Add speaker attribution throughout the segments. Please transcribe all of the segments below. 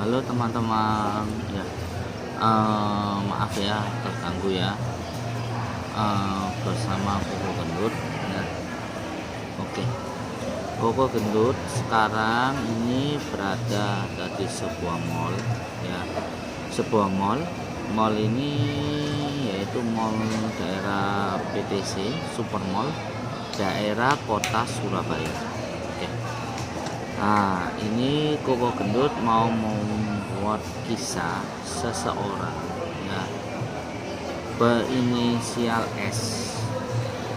Speaker 1: Halo teman-teman, ya, maaf ya terganggu ya, bersama Koko Gendut ya. Oke, Koko Gendut sekarang ini ada di sebuah mall ya, sebuah mall ini yaitu mall daerah PTC Super Mall daerah kota Surabaya. Oke. Nah, ini Koko Gendut mau membuat kisah seseorang ya, berinisial S.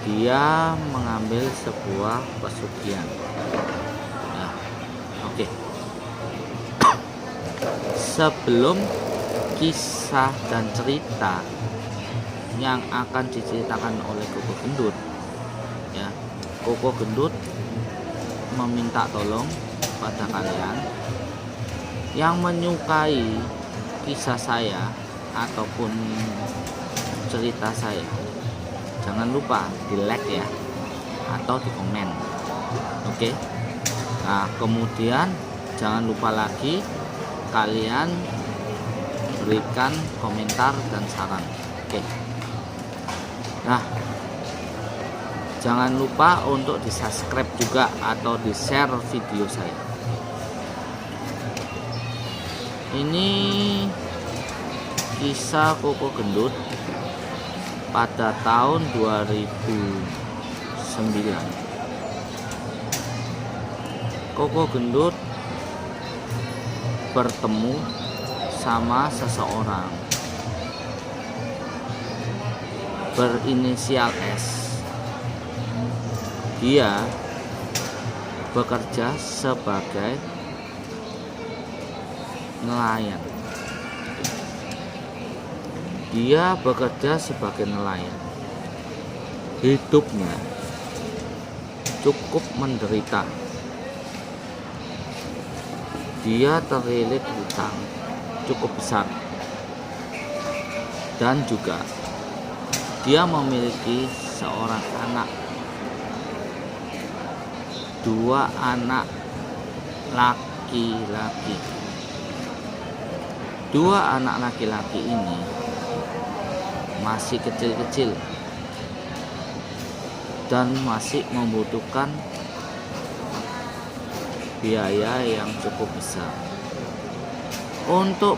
Speaker 1: Dia mengambil sebuah pesugihan. Ya, oke. Sebelum kisah dan cerita yang akan diceritakan oleh Koko Gendut, ya, Koko Gendut meminta tolong pada kalian yang menyukai kisah saya ataupun cerita saya, jangan lupa di like ya atau di komen. Oke. Nah, kemudian jangan lupa lagi kalian berikan komentar dan saran. Oke. Nah, jangan lupa untuk di subscribe juga atau di share video saya. Ini kisah Koko Gendut pada tahun 2009. Koko Gendut bertemu sama seseorang berinisial S. Dia bekerja sebagai nelayan. Dia bekerja sebagai nelayan. Hidupnya cukup menderita. Dia terlilit hutang cukup besar. Dan juga dia memiliki seorang anak, 2 anak laki-laki. 2 anak laki-laki ini masih kecil-kecil dan masih membutuhkan biaya yang cukup besar. Untuk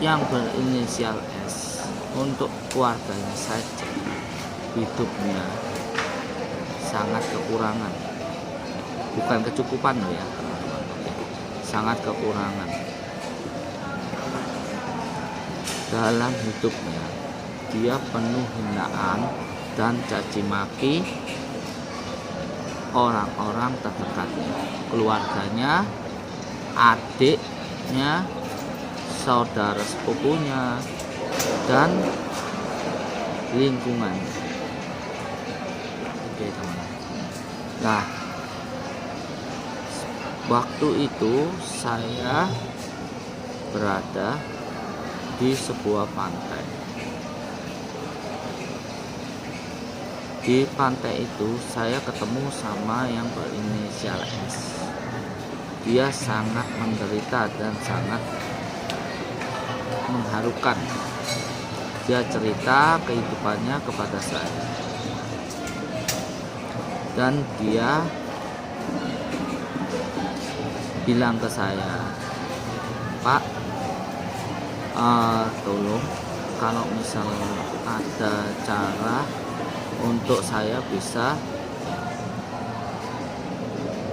Speaker 1: yang berinisial S, untuk keluarganya saja hidupnya sangat kekurangan, bukan kecukupan loh ya teman-teman, sangat kekurangan dalam hidupnya. Dia penuh hinaan dan caci maki orang-orang terdekatnya, keluarganya, adiknya, saudara sepupunya, dan lingkungan. Oke teman. Nah, waktu itu saya berada di sebuah pantai. Di pantai itu saya ketemu sama yang berinisial S. Dia sangat menderita dan sangat mengharukan. Dia cerita kehidupannya kepada saya. Dan dia bilang ke saya, "Pak, tolong kalau misal ada cara untuk saya bisa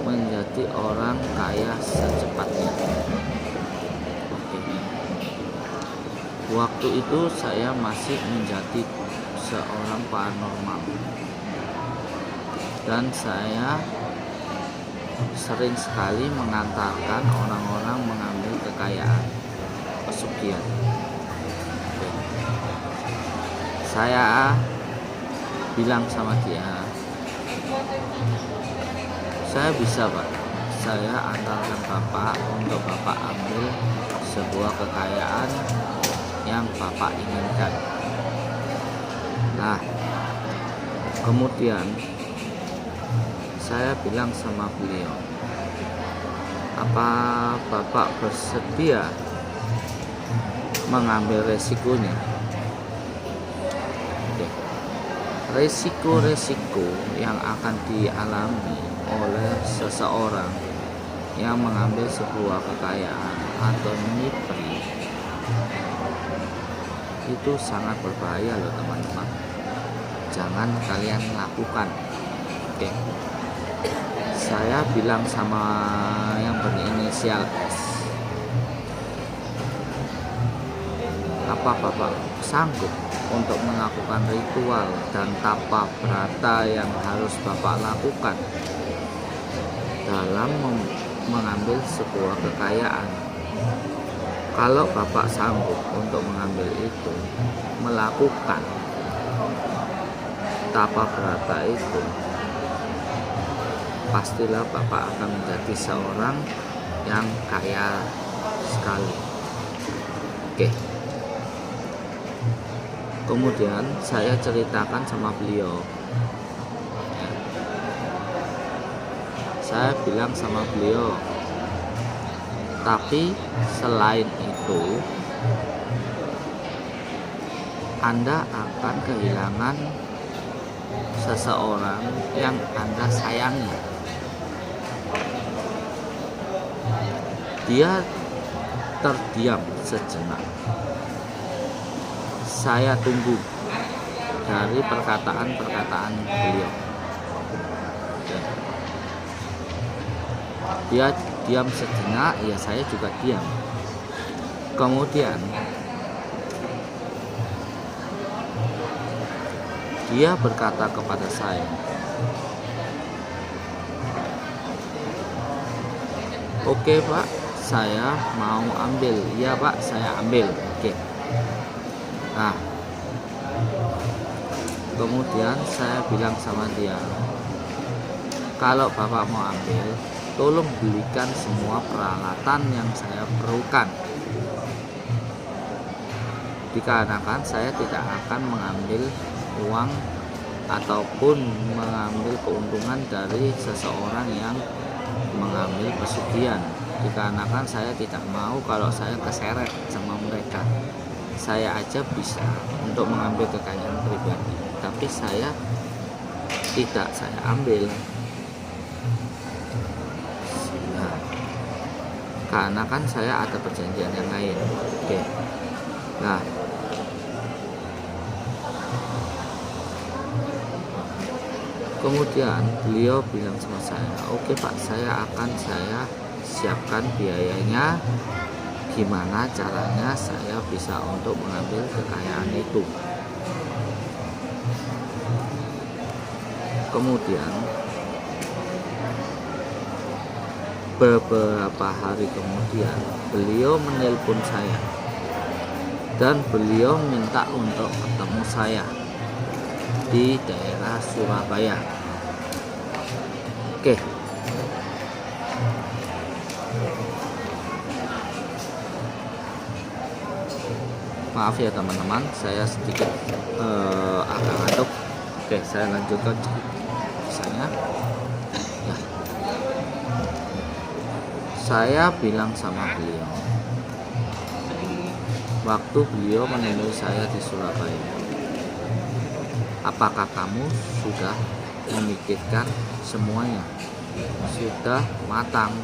Speaker 1: menjadi orang kaya secepatnya." Oke. Waktu itu saya masih menjadi seorang paranormal dan saya sering sekali mengantarkan orang-orang mengambil kekayaan pesugihan. Oke. Saya bilang sama dia, "Saya bisa Pak, saya antarkan Bapak untuk Bapak ambil sebuah kekayaan yang Bapak inginkan." Nah, kemudian saya bilang sama beliau, Apa Bapak bersedia mengambil resikonya? Oke. Resiko-resiko yang akan dialami oleh seseorang yang mengambil sebuah kekayaan atau mimpi itu sangat berbahaya loh teman-teman. Jangan kalian lakukan. Oke. Saya bilang sama yang berinisial S, apa Bapak sanggup untuk melakukan ritual dan tapa brata yang harus Bapak lakukan dalam mengambil sebuah kekayaan? Kalau Bapak sanggup untuk mengambil itu, melakukan tapa brata itu, pastilah Bapak akan menjadi seorang yang kaya sekali. Oke. Kemudian saya ceritakan sama beliau. Ya. Saya bilang sama beliau, tapi selain itu Anda akan kehilangan seseorang yang Anda sayangi. Dia terdiam sejenak. Saya tunggu dari perkataan-perkataan beliau. Dia diam sejenak, ya saya juga diam. Kemudian dia berkata kepada saya, "Oke Pak, saya mau ambil." "Iya Pak, saya ambil." Oke. Nah, kemudian saya bilang sama dia, "Kalau Bapak mau ambil, tolong belikan semua peralatan yang saya perlukan. Dikarenakan saya tidak akan mengambil uang ataupun mengambil keuntungan dari seseorang yang mengambil pesugihan. Dikarenakan saya tidak mau kalau saya keseret sama mereka. Saya aja bisa untuk mengambil kekayaan pribadi, tapi saya tidak saya ambil. Nah, karena kan saya ada perjanjian yang lain." Oke. Nah, kemudian beliau bilang sama saya, "Oke Pak, saya siapkan biayanya. Gimana caranya saya bisa untuk mengambil kekayaan itu?" Kemudian beberapa hari kemudian beliau menelpon saya dan beliau minta untuk ketemu saya di daerah Surabaya. Oke. Maaf ya teman-teman, saya sedikit agak ngantuk. Oke, saya lanjutkan kisahnya. Ya. Saya bilang sama beliau, waktu beliau menemui saya di Surabaya, "Apakah kamu sudah memikirkan semuanya? Sudah matang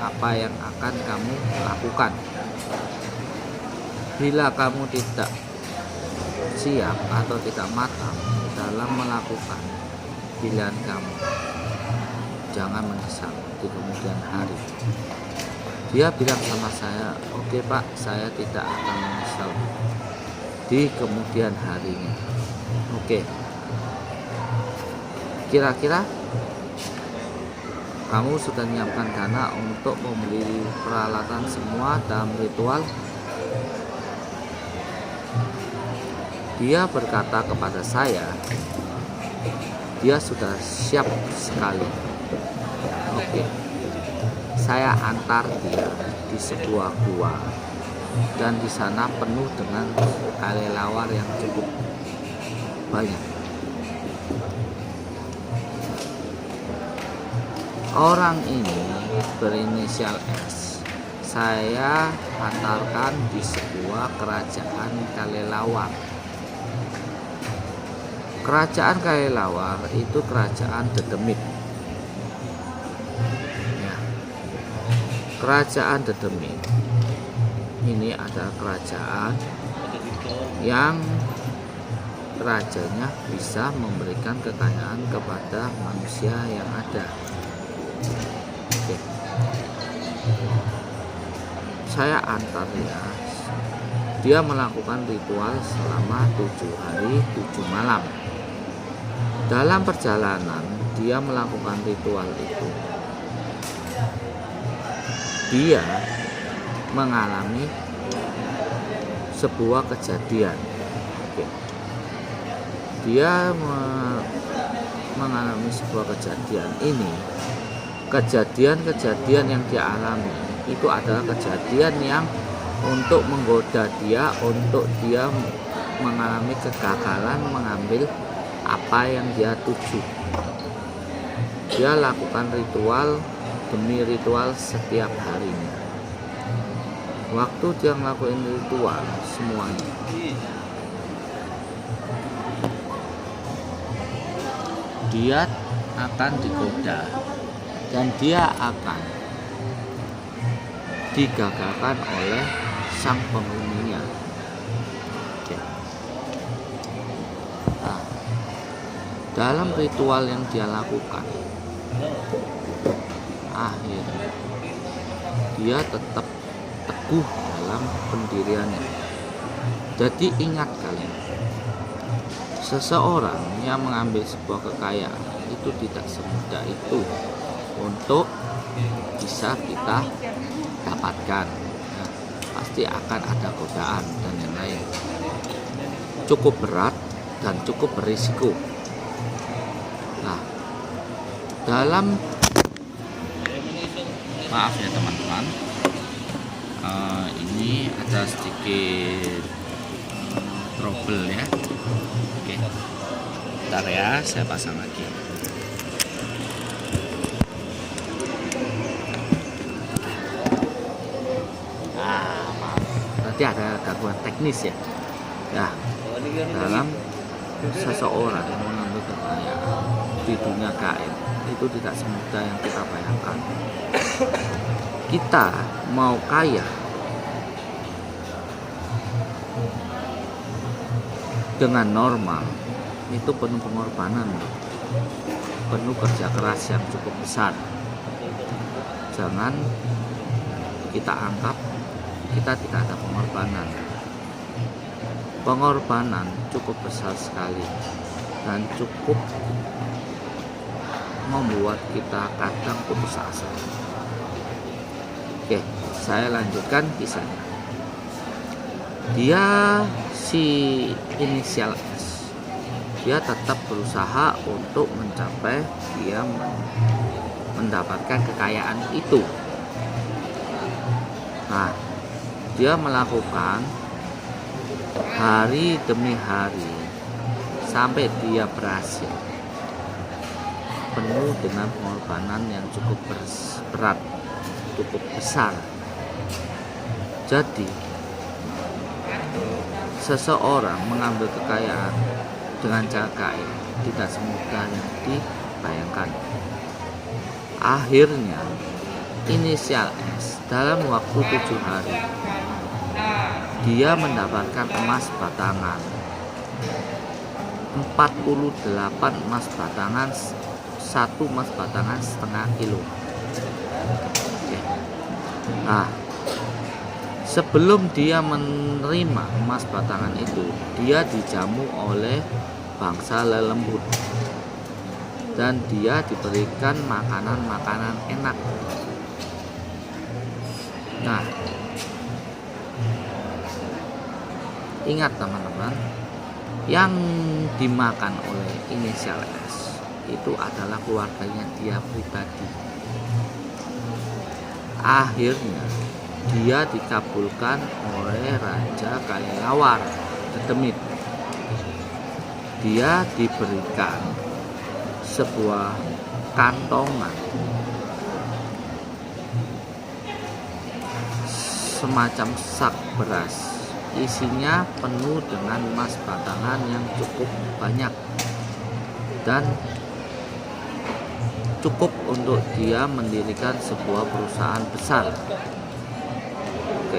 Speaker 1: apa yang akan kamu lakukan? Bila kamu tidak siap atau tidak matang dalam melakukan pilihan kamu, jangan menyesal di kemudian hari." Dia bilang sama saya, "Oke Pak, saya tidak akan menyesal di kemudian harinya." Oke. Kira-kira kamu sudah menyiapkan dana untuk membeli peralatan semua dalam ritual? Dia berkata kepada saya, dia sudah siap sekali. Oke. Saya antar dia di sebuah gua dan di sana penuh dengan kelelawar yang cukup banyak. Orang ini berinisial S. Saya antarkan di sebuah kerajaan kelelawar. Kerajaan kelelawar itu kerajaan Dedemit. Ya. Kerajaan Dedemit ini adalah kerajaan yang rajanya bisa memberikan kekayaan kepada manusia yang ada. Oke. Saya antar ya. Dia melakukan ritual selama 7 hari 7 malam. Dalam perjalanan dia melakukan ritual itu, dia mengalami sebuah kejadian. Oke. Dia mengalami sebuah kejadian ini. Kejadian-kejadian yang dia alami itu adalah kejadian yang untuk menggoda dia, untuk dia mengalami kegagalan mengambil apa yang dia tuju. Dia lakukan ritual demi ritual setiap harinya. Waktu dia ngelakuin ritual semuanya, dia akan digoda dan dia akan digagalkan oleh sang penghuninya. Nah, dalam ritual yang dia lakukan, akhirnya dia tetap teguh dalam pendiriannya. Jadi ingat kalian, seseorang yang mengambil sebuah kekayaan itu tidak semudah itu untuk bisa kita dapatkan. Nah, pasti akan ada godaan dan yang lain. Cukup berat dan cukup berisiko. Nah, dalam maaf ya teman-teman, ini ada sedikit trouble ya. Oke, bentar ya, saya pasang lagi. Nanti ada gangguan teknis ya. Nah, dalam seseorang yang mengambil kekayaan di dunia gaib itu tidak semudah yang kita bayangkan. Kita mau kaya dengan normal itu penuh pengorbanan, penuh kerja keras yang cukup besar. Jangan kita anggap kita tidak ada pengorbanan. Pengorbanan cukup besar sekali dan cukup membuat kita kadang putus asa. Oke, saya lanjutkan kisahnya. Dia si inisial S, dia tetap berusaha untuk mencapai, dia mendapatkan kekayaan itu. Nah, dia melakukan hari demi hari sampai dia berhasil, penuh dengan pengorbanan yang cukup berat, cukup besar. Jadi seseorang mengambil kekayaan dengan cara gaib tidak semudah yang dibayangkan. Akhirnya inisial S dalam waktu 7 hari dia mendapatkan emas batangan 48 emas batangan, 1 emas batangan setengah kilo. Oke. Nah, sebelum dia menerima emas batangan itu, dia dijamu oleh bangsa lelembut dan dia diberikan makanan-makanan enak. Nah, ingat teman-teman, yang dimakan oleh inisial S itu adalah keluarganya dia pribadi. Akhirnya dia dikabulkan oleh Raja Kelelawar Dedemit. Dia diberikan sebuah kantongan semacam sak beras, isinya penuh dengan emas batangan yang cukup banyak dan cukup untuk dia mendirikan sebuah perusahaan besar. Oke.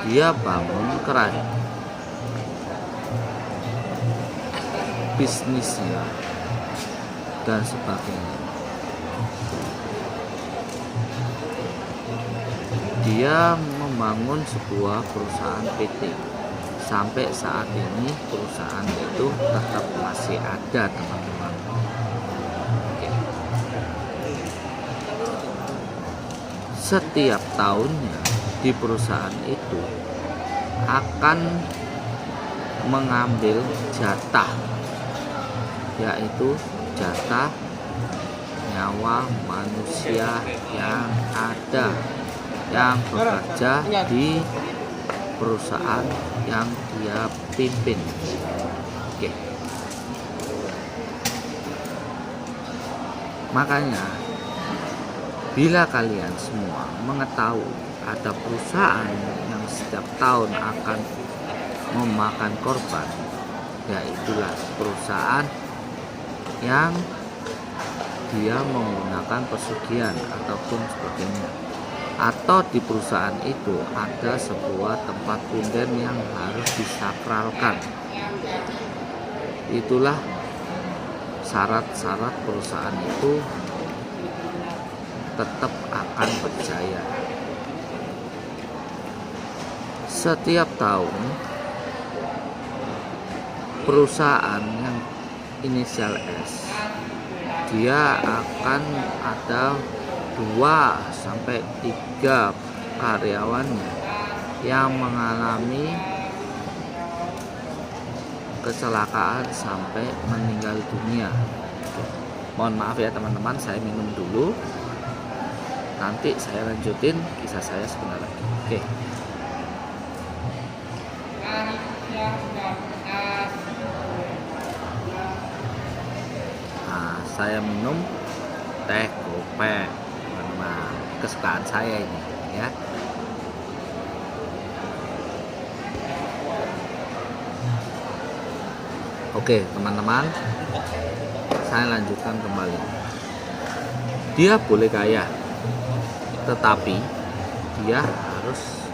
Speaker 1: Dia bangun kerajaan, bisnisnya dan sebagainya. Dia membangun sebuah perusahaan PT. Sampai saat ini perusahaan itu tetap masih ada, teman-teman. Oke. Setiap tahunnya di perusahaan itu akan mengambil jatah, yaitu jatah nyawa manusia yang ada yang bekerja di perusahaan yang dia pimpin. Oke. Makanya bila kalian semua mengetahui ada perusahaan yang setiap tahun akan memakan korban, yaitulah perusahaan yang dia menggunakan pesugihan ataupun sebagainya, atau di perusahaan itu ada sebuah tempat punden yang harus disakralkan. Itulah syarat-syarat perusahaan itu tetap akan berjaya. Setiap tahun perusahaan yang inisial S, dia akan ada 2-3 karyawannya yang mengalami kecelakaan sampai meninggal dunia. Mohon maaf ya teman-teman, saya minum dulu. Nanti saya lanjutin kisah saya sebentar lagi. Oke. Nah, saya minum teh kopi, teman-teman, kesukaan saya ini ya. Oke teman-teman, saya lanjutkan kembali. Dia boleh kaya, tetapi dia harus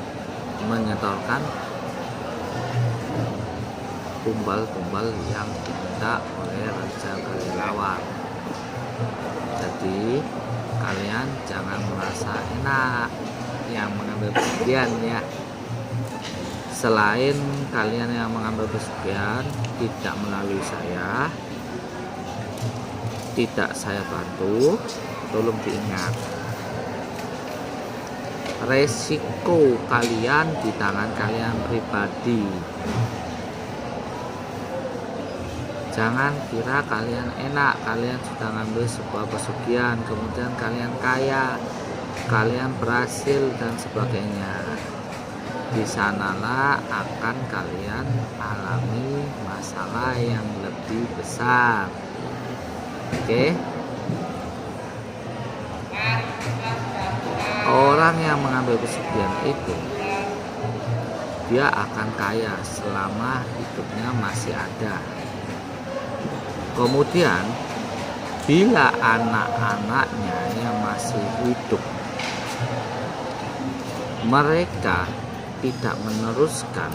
Speaker 1: menyetorkan tumbal-tumbal yang diminta oleh raja kelelawar. Jadi kalian jangan merasa enak yang mengambil pesugihan ya. Selain kalian yang mengambil pesugihan tidak melalui saya, tidak saya bantu, tolong diingat, resiko kalian di tangan kalian pribadi. Jangan kira kalian enak, kalian sudah ngambil sebuah pesugihan, kemudian kalian kaya, kalian berhasil dan sebagainya. Di sanalah akan kalian alami masalah yang lebih besar. Oke. Orang yang mengambil pesugihan itu dia akan kaya selama hidupnya masih ada. Kemudian bila anak-anaknya yang masih hidup, mereka tidak meneruskan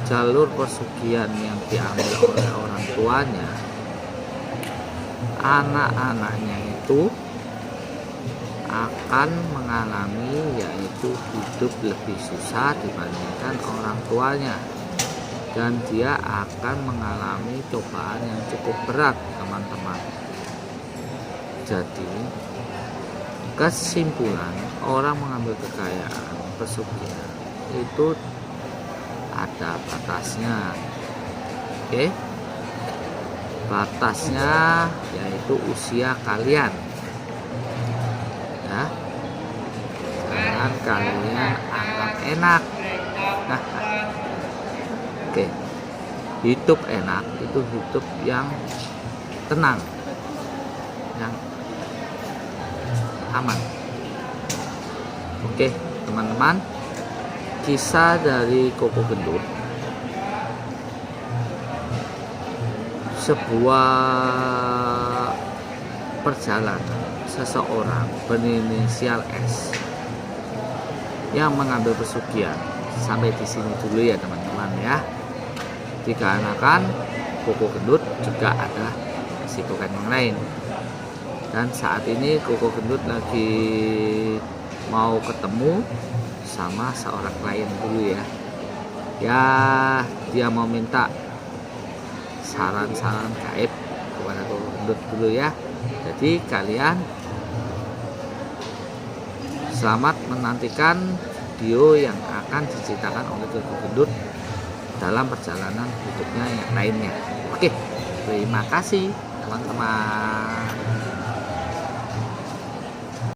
Speaker 1: jalur pesugihan yang diambil oleh orang tuanya, anak-anaknya itu akan mengalami yaitu hidup lebih susah dibandingkan orang tuanya, dan dia akan mengalami cobaan yang cukup berat, teman-teman. Jadi kesimpulan, orang mengambil kekayaan pesugihan itu ada batasnya. Oke, batasnya yaitu usia kalian ya. Jangan kalian anggap enak. Oke, hidup enak itu hidup yang tenang, yang aman. Oke teman-teman, kisah dari Koko Gendut, sebuah perjalanan seseorang berinisial S yang mengambil pesugihan. Sampai di sini dulu ya teman-teman ya. Dikarenakan Koko Gendut juga ada kesibukan yang lain, dan saat ini Koko Gendut lagi mau ketemu sama seorang klien dulu ya. Dia mau minta saran-saran gaib kepada Koko Gendut dulu ya. Jadi kalian selamat menantikan video yang akan diceritakan oleh Koko Gendut dalam perjalanan hidupnya yang lainnya. Oke, terima kasih teman-teman.